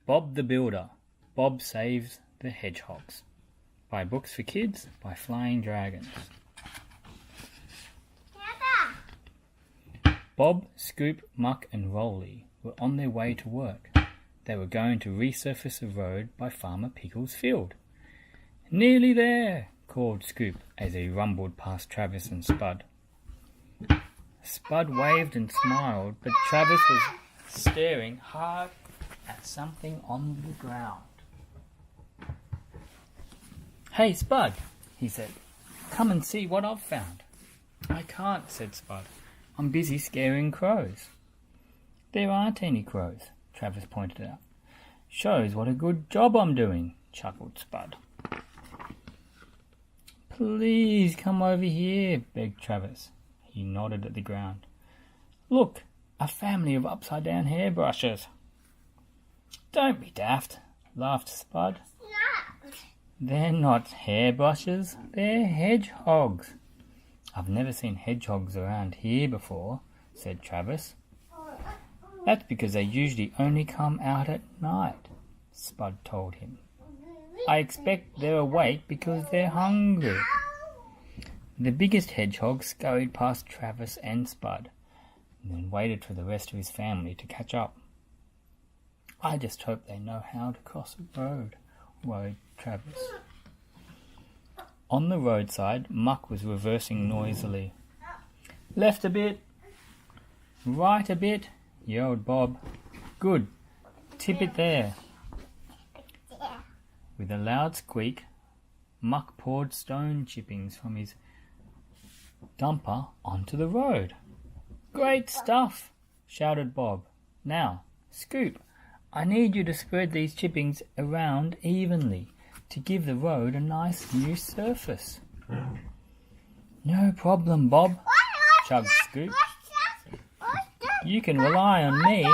Bob the Builder. Bob Saves the Hedgehogs. By Books for Kids by Flying Dragons. Bob, Scoop, Muck and Rolly were on their way to work. They were going to resurface a road by Farmer Pickle's field. "Nearly there," called Scoop as he rumbled past Travis and Spud. Spud waved and smiled, but Travis was staring hard at something on the ground. "Hey, Spud," he said, "come and see what I've found." "I can't," said Spud. "I'm busy scaring crows." "There aren't any crows," Travis pointed out. "Shows what a good job I'm doing," chuckled Spud. "Please come over here," begged Travis. He nodded at the ground. "Look, a family of upside-down hairbrushes." "Don't be daft," laughed Spud. "They're not hairbrushes, they're hedgehogs." "I've never seen hedgehogs around here before," said Travis. "That's because they usually only come out at night," Spud told him. "I expect they're awake because they're hungry." The biggest hedgehog scurried past Travis and Spud, and then waited for the rest of his family to catch up. "I just hope they know how to cross a road," worried Travis. On the roadside, Muck was reversing noisily. "Left a bit, right a bit," yelled Bob. "Good, tip it there." With a loud squeak, Muck poured stone chippings from his dumper onto the road. "Great stuff!" shouted Bob. "Now, Scoop, I need you to spread these chippings around evenly to give the road a nice new surface." "No problem, Bob," chugged Scoop. "You can rely on me."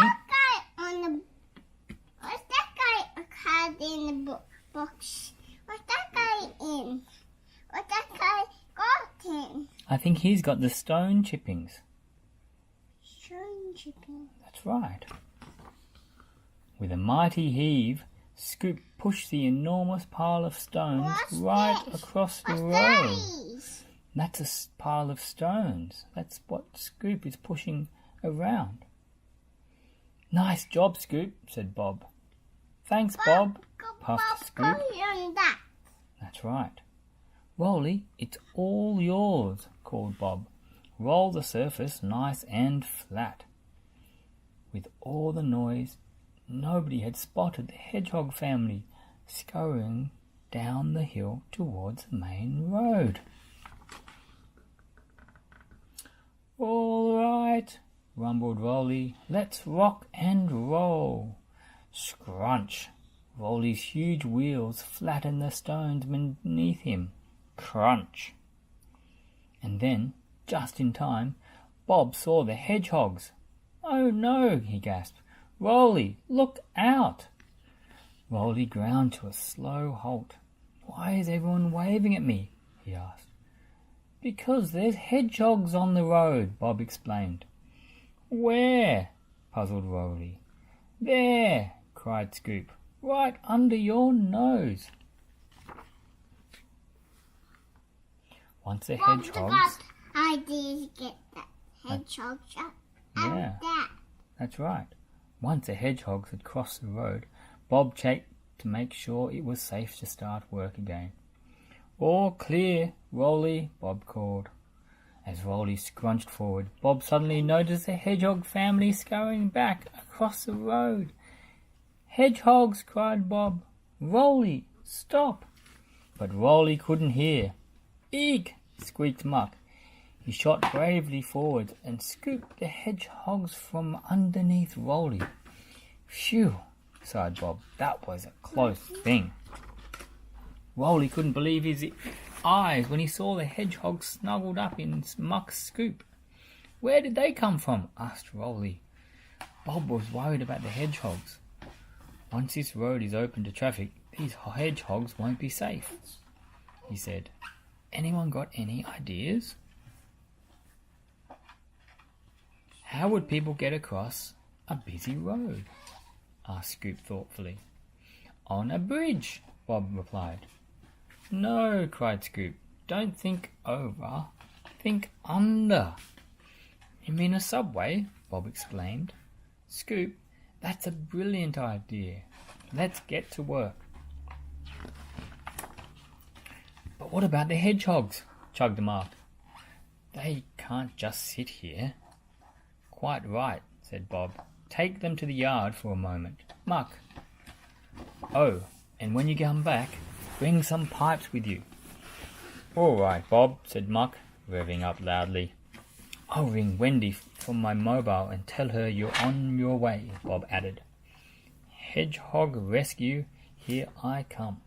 What's that guy card in the books? What's that guy in? What's that guy got in? "I think he's got the stone chippings." Stone chipping. "That's right." With a mighty heave, Scoop pushed the enormous pile of stones across the road. That's a pile of stones. That's what Scoop is pushing around. "Nice job, Scoop," said Bob. "Thanks, Bob," puffed Scoop. "That's right." "Rolly, it's all yours," called Bob. "Roll the surface nice and flat." With all the noise, nobody had spotted the hedgehog family scurrying down the hill towards the main road. "All right," rumbled Rolly. "Let's rock and roll." Scrunch! Rolly's huge wheels flattened the stones beneath him. Crunch! And then, just in time, Bob saw the hedgehogs. "Oh no," he gasped. "Rolly, look out!" Rolly ground to a slow halt. "Why is everyone waving at me?" he asked. "Because there's hedgehogs on the road," Bob explained. "Where?" puzzled Rolly. "There!" cried Scoop. "Right under your nose." Once the hedgehogs... idea to get that hedgehog shot out that. That's right. Once the hedgehogs had crossed the road, Bob checked to make sure it was safe to start work again. "All clear, Rolly," Bob called. As Rolly scrunched forward, Bob suddenly noticed the hedgehog family scurrying back across the road. "Hedgehogs!" cried Bob. "Rolly, stop!" But Rolly couldn't hear. "Eek!" squeaked Muck. He shot bravely forward and scooped the hedgehogs from underneath Rolly. "Phew!" sighed Bob. "That was a close thing." Rolly couldn't believe his eyes when he saw the hedgehogs snuggled up in Muck's scoop. "Where did they come from?" asked Rolly. Bob was worried about the hedgehogs. "Once this road is open to traffic, these hedgehogs won't be safe," he said. "Anyone got any ideas?" How would people get across a busy road? asked Scoop thoughtfully. On a bridge, Bob replied. No, cried Scoop. Don't think over. Think under. You mean a subway? Bob exclaimed. Scoop, that's a brilliant idea. Let's get to work. But what about the hedgehogs? Chugged Mark. They can't just sit here. Quite right, said Bob. Take them to the yard for a moment. Muck. Oh, and when you come back, bring some pipes with you. All right, Bob, said Muck, revving up loudly. I'll ring Wendy from my mobile and tell her you're on your way, Bob added. Hedgehog rescue, here I come,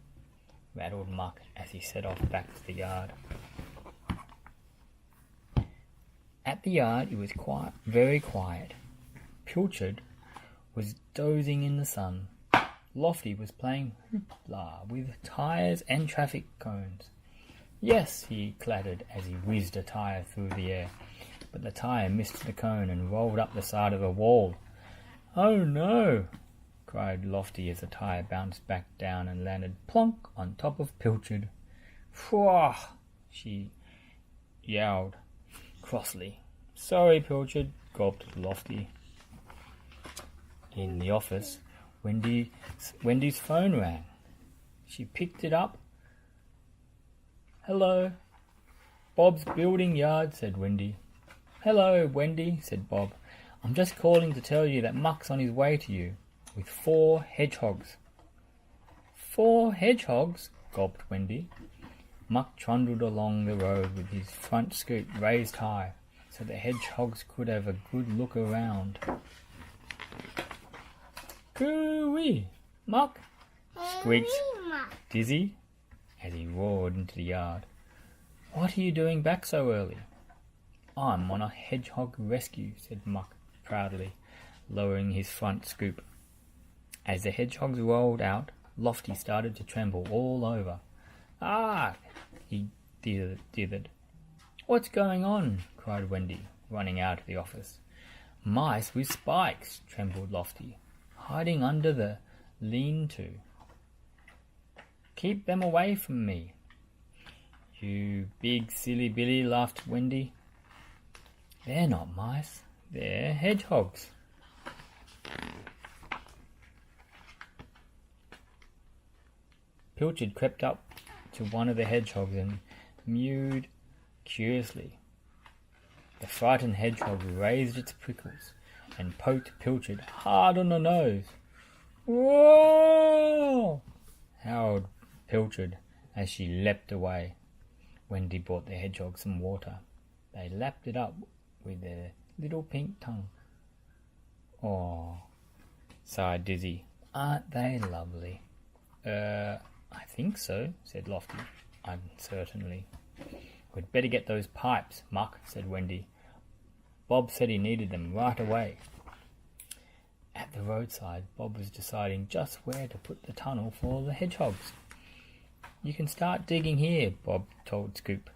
rattled Muck as he set off back to the yard. At the yard it was very quiet. Pilchard was dozing in the sun. Lofty was playing hoopla with tyres and traffic cones. Yes, he clattered as he whizzed a tyre through the air, but the tyre missed the cone and rolled up the side of a wall. Oh no! Cried Lofty as the tyre bounced back down and landed plonk on top of Pilchard. Pwah! She yowled crossly. Sorry, Pilchard, gulped Lofty. In the office, Wendy's phone rang. She picked it up. Hello. Bob's building yard, said Wendy. Hello, Wendy, said Bob. I'm just calling to tell you that Muck's on his way to you, with 4 hedgehogs. 4 hedgehogs? Gulped Wendy. Muck trundled along the road with his front scoop raised high, so the hedgehogs could have a good look around. Coo-wee, Muck, squeaked Dizzy as he roared into the yard. What are you doing back so early? I'm on a hedgehog rescue, said Muck proudly, lowering his front scoop. As the hedgehogs rolled out, Lofty started to tremble all over. Ah! He dithered. What's going on? Cried Wendy, running out of the office. Mice with spikes, trembled Lofty, hiding under the lean-to. Keep them away from me. You big silly Billy, laughed Wendy. They're not mice, they're hedgehogs. Pilchard crept up to one of the hedgehogs and mewed curiously. The frightened hedgehog raised its prickles and poked Pilchard hard on the nose. Whoa! Howled Pilchard as she leapt away. Wendy brought the hedgehog some water. They lapped it up with their little pink tongue. Oh, sighed Dizzy. Aren't they lovely? I think so, said Lofty, uncertainly. We'd better get those pipes, Muck, said Wendy. Bob said he needed them right away. At the roadside, Bob was deciding just where to put the tunnel for the hedgehogs. You can start digging here, Bob told Scoop,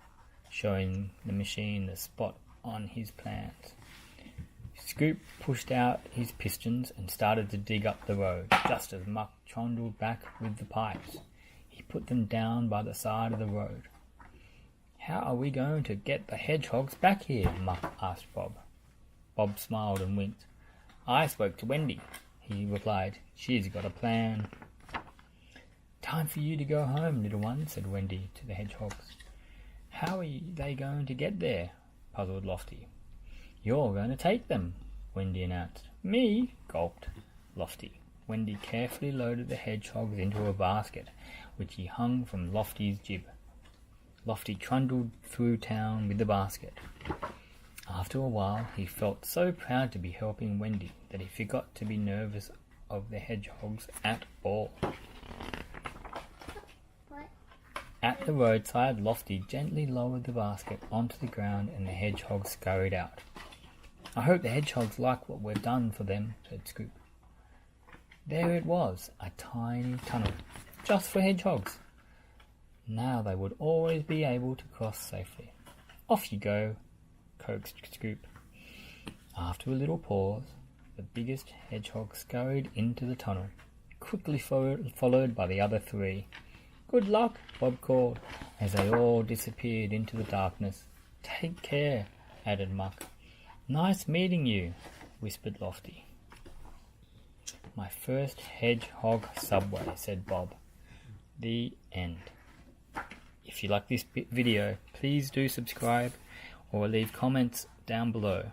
showing the machine the spot on his plans. Scoop pushed out his pistons and started to dig up the road, just as Muck trundled back with the pipes. He put them down by the side of the road. How are we going to get the hedgehogs back here? Muck asked Bob. Bob smiled and winked. I spoke to Wendy, he replied. She's got a plan. Time for you to go home, little one, said Wendy to the hedgehogs. How are they going to get there? Puzzled Lofty. You're going to take them, Wendy announced. Me? Gulped Lofty. Wendy carefully loaded the hedgehogs into a basket, which he hung from Lofty's jib. Lofty trundled through town with the basket. After a while, he felt so proud to be helping Wendy that he forgot to be nervous of the hedgehogs at all. At the roadside, Lofty gently lowered the basket onto the ground and the hedgehogs scurried out. I hope the hedgehogs like what we've done for them, said Scoop. There it was, a tiny tunnel, just for hedgehogs. Now they would always be able to cross safely. Off you go, coaxed Scoop. After a little pause, The biggest hedgehog scurried into the tunnel, quickly followed by the other three. "Good luck," Bob called, as they all disappeared into the darkness. "Take care," added Muck. "Nice meeting you," whispered Lofty. "My first hedgehog subway," said Bob. The end. If you like this video, please do subscribe or leave comments down below.